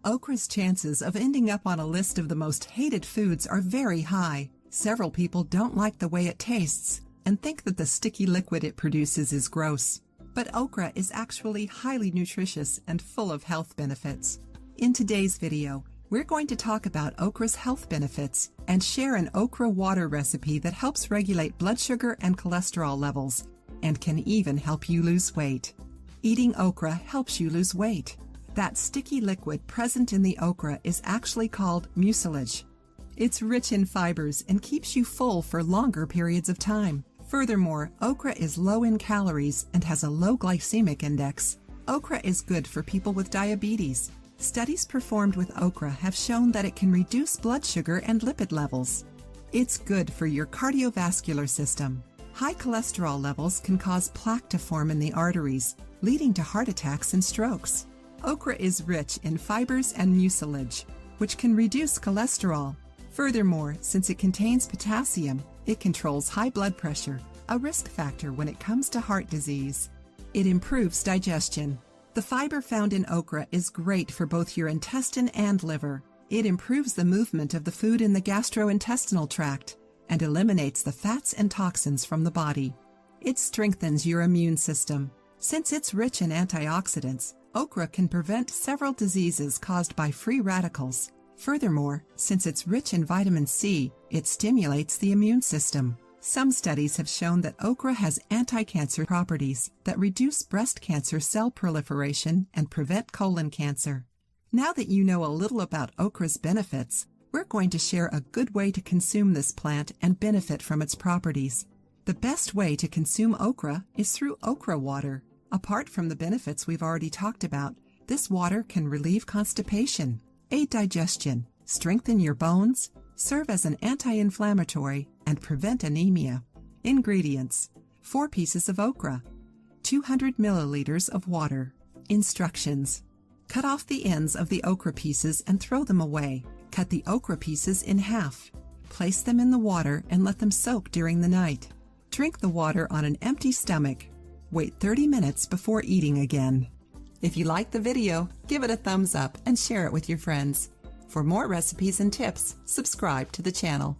Okra's chances of ending up on a list of the most hated foods are very high. Several people don't like the way it tastes and think that the sticky liquid it produces is gross. But okra is actually highly nutritious and full of health benefits. In today's video, we're going to talk about okra's health benefits and share an okra water recipe that helps regulate blood sugar and cholesterol levels and can even help you lose weight. Eating okra helps you lose weight. That sticky liquid present in the okra is actually called mucilage. It's rich in fibers and keeps you full for longer periods of time. Furthermore, okra is low in calories and has a low glycemic index. Okra is good for people with diabetes. Studies performed with okra have shown that it can reduce blood sugar and lipid levels. It's good for your cardiovascular system. High cholesterol levels can cause plaque to form in the arteries, leading to heart attacks and strokes. Okra is rich in fibers and mucilage, which can reduce cholesterol. Furthermore, since it contains potassium, it controls high blood pressure, a risk factor when it comes to heart disease. It improves digestion. The fiber found in okra is great for both your intestine and liver. It improves the movement of the food in the gastrointestinal tract and eliminates the fats and toxins from the body. It strengthens your immune system. Since it's rich in antioxidants, okra can prevent several diseases caused by free radicals. Furthermore, since it's rich in vitamin C, it stimulates the immune system. Some studies have shown that okra has anti-cancer properties that reduce breast cancer cell proliferation and prevent colon cancer. Now that you know a little about okra's benefits, we're going to share a good way to consume this plant and benefit from its properties. The best way to consume okra is through okra water. Apart from the benefits we've already talked about, this water can relieve constipation, aid digestion, strengthen your bones, serve as an anti-inflammatory, and prevent anemia. Ingredients: 4 pieces of okra, 200 milliliters of water. Instructions: cut off the ends of the okra pieces and throw them away. Cut the okra pieces in half. Place them in the water and let them soak during the night. Drink the water on an empty stomach. Wait 30 minutes before eating again. If you like the video, give it a thumbs up and share it with your friends. For more recipes and tips, subscribe to the channel.